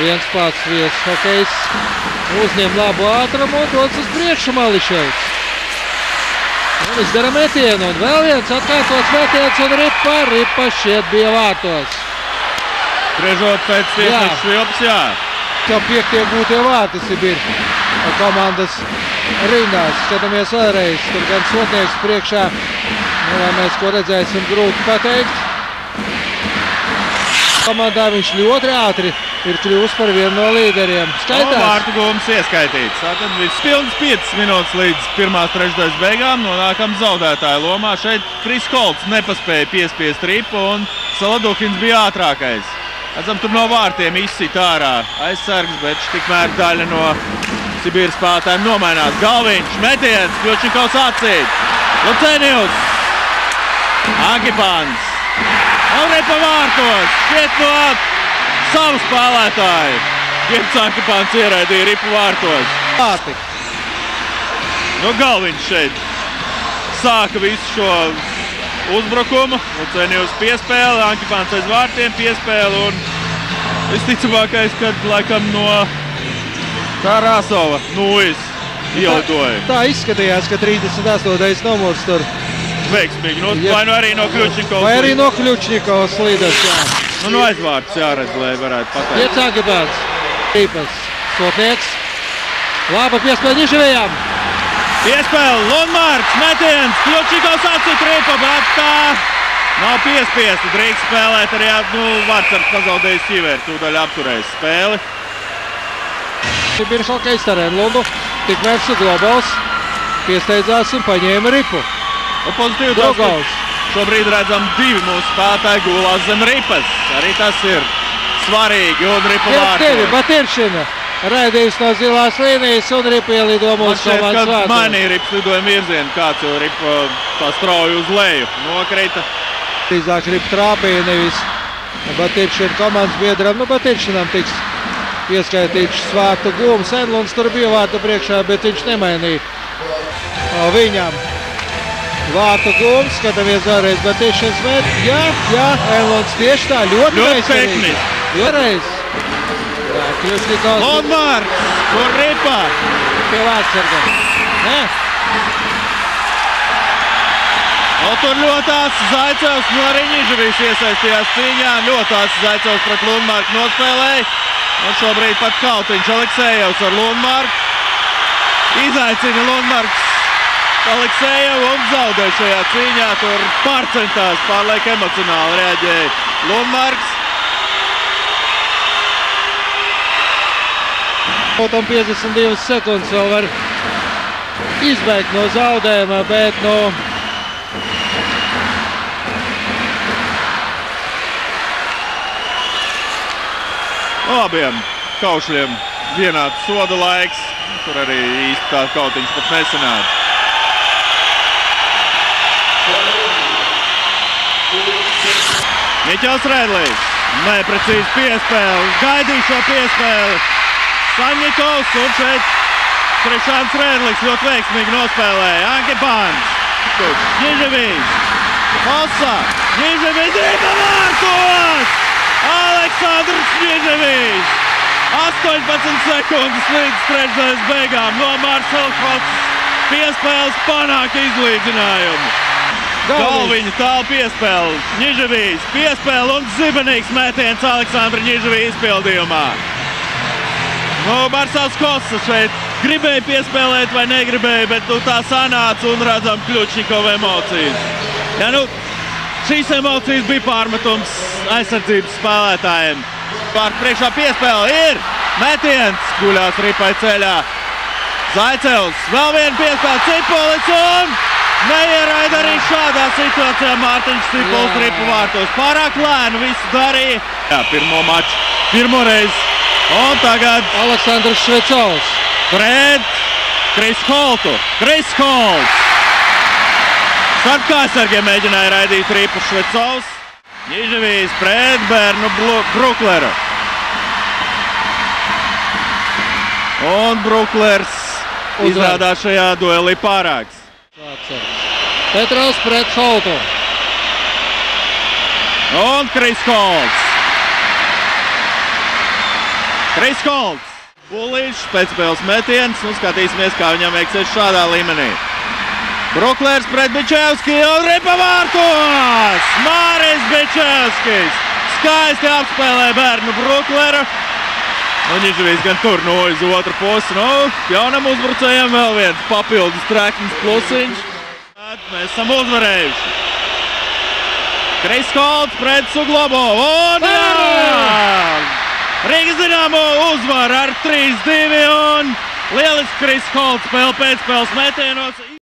Viens pats viesu hokejs uzņem labu ātrumu un dodas uz priekšu Mališevs. Un izdara metienu un vēl viens atkārtots metiens un Ripa šķiet bija vārtos. Griežot pēc tiesneša švilpas, jā. Jau 5. gūtie vārti Sibīrs komandas rindās. Skatāmies vēlreiz, tur gan Sotnieks priekšā. Vai mēs ko redzēsim, grūti pateikt. Komandā viņš ļoti ātri ir kļuvis par vienu no līderiem. Skaitās. Vārtu gūms ieskaitīts. Tātad vispilns 5 minūtes līdz pirmās trešdaļas beigām nonākam zaudētāju lomā. Šeit Kris Holts nepaspēja piespiest Ripu un Saladuhins bija ātrākais. Redzam, tur no vārtiem izsit ārā aizsargs, bet tikmēr daļa no Sibīras spēlētājiem nomainās. Galviņš, metiens, Kļučnikovs atcīt. Lucenijus, Ankipāns. Un Ripa vārtos, šķiet no savu spēlētāju. Girts Ankipāns ieraidīja Ripa vārtos. Vārti. Galviņš šeit sāka visu šo uzbrukumu. Lucenijus piespēle, Ankipāns aiz vārtiem piespēle un visticamākais, kad laikam no Tarasova Nūjas ielidoja. Tā izskatījās, ka 38. numurs tur veiksmīgi, vai nu arī no Kļučnikovas. Vai arī no Kļučnikovas līdas, jā. Nu aizvārds jāredz, lai varētu pateikt. Girts Ankipāns, Ripas, Sotnieks, laba piespēle Niževējām. Piespēle, Lundmarks, metiens, Kļučnikovs atcīt Ripa, bet tā nav piespiesta. Drīkst spēlēt arī, Vārtsargs pazaudējis ķivēri, tūdaļ apturējis spēli. Sibīras hokejs Tarenlundu, tikmēr Suglobals piesteidzās un paņēma Ripu. Pozitīvi tas, šobrīd redzam 2 mūsu spēlētāji gulās zem Ripas. Arī tas ir svarīgi un Ripa vārtos. Batiršina. Raidījums no zilās līnijas un Ripa ielido mūsu komandas vārtos. Mainīja Ripas lidojuma virzienu, kāds jau Ripa tā strauji uz leju nokrita. Drīzāk Ripa trāpīja, nevis Batiršina komandas biedram. Batiršinam tiks ieskaitīts vārtu gūms. Enlunds tur bija vārtu priekšā, bet viņš nemainīja viņam. Vārtu gūms, skatāmies vēlreiz Batiršinas met. Jā, Enlunds tieši tā, ļoti tehniski. Vēlreiz. Kļučnikovs. Lundmarks, kur Ripa. Pie Vārtsarga. Nē. Tur ļoti āsi Zaicevs, arī Niževijs iesaistījās cīņā. Ļoti āsi Zaicevs pret Lundmarku nospēlēja. Un šobrīd pat Kautiņš Aleksejevs ar Lundmarku. Izaicina Lundmarks Aleksejevu un zaudē šajā cīņā. Tur pārcentās, pārliek emocionāli reaģēja Lundmarks. Tam 52 sekundes vēl var izbeigt no zaudējuma, bet abiem kaušļiem vienāds soda laiks. Tur arī īsti tā Kautiņš pat nesanāca. Miķels Rēdlīgs. Neprecīzi piespēle. Gaidīja šo piespēli. Saņikovs un šeit Krišāns Rēdlīgs ļoti veiksmīgi nospēlēja. Ankipāns. Niževijs. Hossa. Niževijs Ripa vārtos. Aleksandrs Niževijs. 18 sekundes līdz trešdaļas beigām no Marcels Hoss piespēles panāk izlīdzinājumu. Galviņa tālu piespēle. Niževijs piespēle un zibenīgs metiens Aleksandra Niževija izpildījumā. Marcels Hoss šeit gribēja piespēlēt vai negribēja, bet tā sanāca un redzam Kļučnikova emocijas. Ja, šīs emocijas bija pārmetums aizsardzības spēlētājiem. Pār priekšā piespēle ir metiens, guļās Ripai ceļā. Zaicevs, vēl viena piespēle, Cipulis un neieraida arī šādā situācijā Mārtiņš Cipulis Ripu vārtos. Pārāk lēnu visu darīja. Jā, pirmo maču, pirmo reizi. Un tagad Aleksandrs Švecovs pret Kris Holtu. Kris Holts. Starp kājsargiem mēģināja raidīt Ripu Švecovs. Niževijs pret Bernu Brukleru. Un Bruklers izrādās šajā duelī pārāks. Petrovs pret Holtu. Un Kris Holts. Kris Holts. Pulīšs, pēcspēles metiens. Nu, skatīsimies, kā viņam veiksies šādā līmenī. Bruklers pret Bičevski un ripa vārtos! Māris Bičevskis skaisti apspēlē bērnu Brukleru. Un Ņižavīs gan tur uz otru pusi. Nu, jaunam uzbrucējiem vēl viens papildus treknis plusiņš. Mēs esam uzvarējuši. Kris Holts pret Suglobovu. Un jā! Rīgas Dinamo uzvar ar 3-2 un lielisks Kris Holts spēle pēcspēles metienos.